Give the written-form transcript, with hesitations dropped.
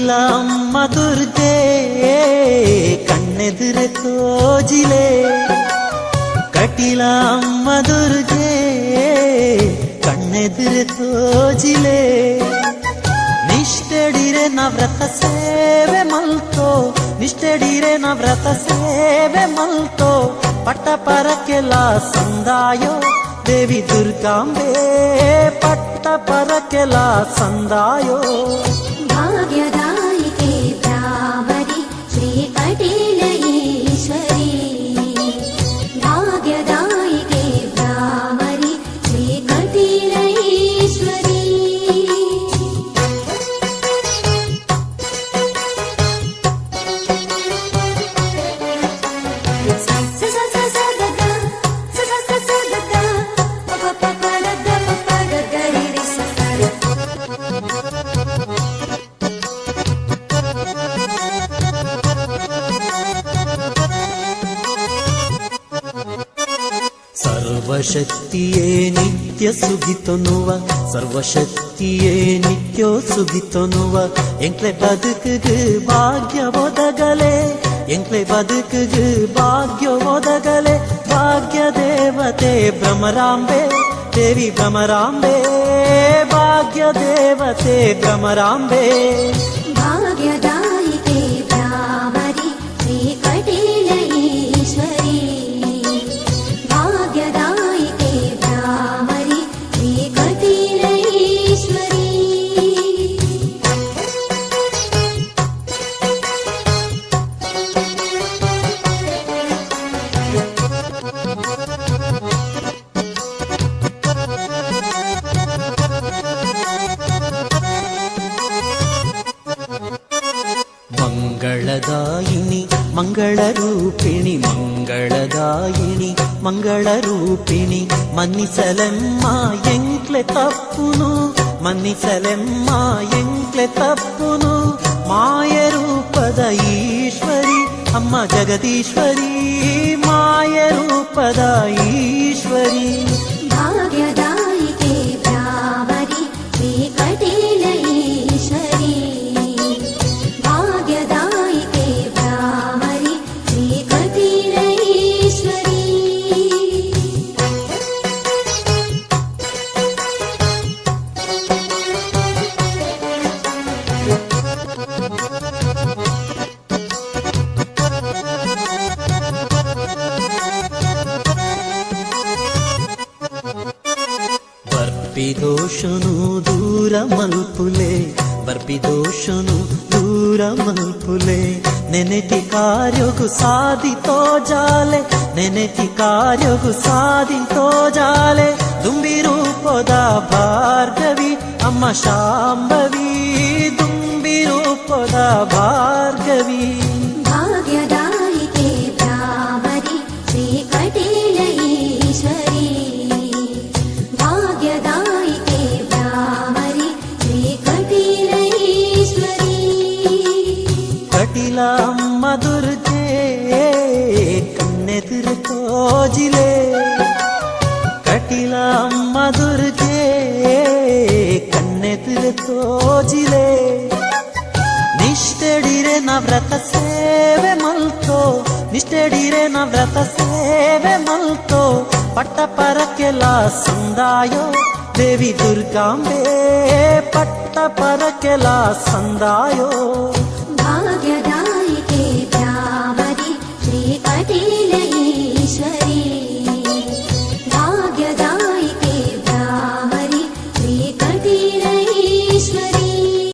ಕಟೀಲ ಅಮ್ಮ ದುರ್ಗೆ ಕಣ್ಣೆದುರೆ ತೋಜಿಲೆ ಕಟೀಲ ಅಮ್ಮ ದುರ್ಗೆ ಕಣ್ಣೆದುರೆ ತೋಜಿಲೆ ನಿಷ್ಠೆಡಿರೆ ನವ್ರತ ಸೇವೆ ಮಲ್ತೋ ನಿಷ್ಠೆಡಿರೆ ನವ್ರತ ಸೇವೆ ಮಲ್ತೋ ಪಟ್ಟ ಪರಕ್ಕೆಲ್ಲ ಸಂದಾಯೋ ದೇವಿ ದುರ್ಗಾಂಬೆ ಪಟ್ಟ ಪರಕ್ಕೆಲ್ಲ ಸಂದಾಯೋ ಭಾಗ್ಯದಾಯಿಕೆ ಬ್ರಾಹ್ಮರಿ ಶ್ರೀ ಕಟೀಲ ಈಶ್ವರಿ ಭಾಗ್ಯದಾಯಿಕೆ ಬ್ರಾಹ್ಮರಿ ಶ್ರೀ ಕಟೀಲ ಈಶ್ವರಿ ಸರ್ವಶಕ್ತಿಯೇ ನಿತ್ಯ ಸುಗಿತೊನುವ ಸರ್ವಶಕ್ತಿಯೇ ನಿತ್ಯೋ ಸುಗಿತೊನುವ ಎಂಕ್ಲೆ ಬದುಕುಗು ಭಾಗ್ಯ ಒದಗಲೆ ಎಂಕ್ಲೆ ಬದುಕುಗು ಭಾಗ್ಯ ಒದಗಲೆ ಭಾಗ್ಯ ದೇವತೆ ಭ್ರಮರಾಂಬೆ ದೇವಿ ಭ್ರಮರಾಂಬೆ ಭಾಗ್ಯ ದೇವತೆ ಭ್ರಮರಾಂಬೆ ಭಾಗ್ಯದಾಯಿಕೆ ಬ್ರಾಹ್ಮರಿ ಶ್ರೀ ಕಟೀಲ ಈಶ್ವರಿ ಭಾಗ್ಯದಾಯಿಕೆ ಬ್ರಾಹ್ಮರಿ ಶ್ರೀ ಕಟೀಲ ಈಶ್ವರಿ ಮಂಗಳದಾಯಿನಿ ಮಂಗಳರೂಪಿಣಿ ಮಂಗಳದಾಯಿನಿ ಮಂಗಳರೂಪಿಣಿ ಮನ್ನಿಸಲೆಮ್ಮ ಎಂಕ್ಲೆ ತಪ್ಪುನು ಮನ್ನಿಸಲೆಮ್ಮ ಎಂಕ್ಲೆ ತಪ್ಪುನು ಮಾಯರೂಪದ ಈಶ್ವರಿ ಅಮ್ಮ ಜಗದೀಶ್ವರಿ ಮಾಯರೂಪದ ಈಶ್ವರಿ ಭಾಗ್ಯದಾಯಿಕೆ ಬ್ರಾಹ್ಮರಿ ಶ್ರೀ ಕಟೀಲ ಈಶ್ವರಿ ಭಾಗ್ಯದಾಯಿಕೆ ಬ್ರಾಹ್ಮರಿ ಶ್ರೀ ಕಟೀಲ ಈಶ್ವರಿ ಬರ್ಪಿದೋಷನು ದೂರ ಮಲ್ಪುಲೆ ಬರ್ಪಿದೋಷನು ದೂರ ಮಲ್ಪುಲೆ ನೆನೆತಿ ಕಾರ್ಯಗು ಸಾಧಿತೋ ಜಾಲೆ ನೆನೆತಿ ಕಾರ್ಯಗು ಸಾಧಿತೋ ಜಾಲೆ ದುಂಬಿ ರೂಪದ ಭಾರ್ಗವಿ ಅಮ್ಮ ಶಾಂಭವಿ ದುಂಬಿ ರೂಪದ ಭಾರ್ಗವಿ ಭಾಗ್ಯದಾಯಿಕೆ ಬ್ರಾಹ್ಮರಿ ಶ್ರೀ ಕಟೀಲ ಈಶ್ವರಿ ಭಾಗ್ಯದಾಯಿಕೆ ಬ್ರಾಹ್ಮರಿ ಶ್ರೀ ಕಟೀಲ ಈಶ್ವರಿ ಕಟೀಲ ಅಮ್ಮ ದುರ್ಗೆ ಕಣ್ಣೆದುರು ತೋಜಿಲೆ ಕಟೀಲ ಅಮ್ಮ ದುರ್ಗೆ ಕಣ್ಣೆದುರು ತೋಜಿಲೆ ನಿಷ್ಠೆಡಿರೆ ನವ್ರತ ಸೇವೆ ಮಲ್ತೋ ನಿಷ್ಠೆಡಿರೆ ನವ್ರತ ಸೇವೆ ಮಲ್ತೋ ಪಟ್ಟ ಪರಕ್ಕೆಲ್ಲ ಸಂದಾಯೋ ದೇವಿ ದುರ್ಗಾಂಬೆ ಪಟ್ಟ ಪರಕ್ಕೆಲ್ಲ ಸಂದಾಯೋ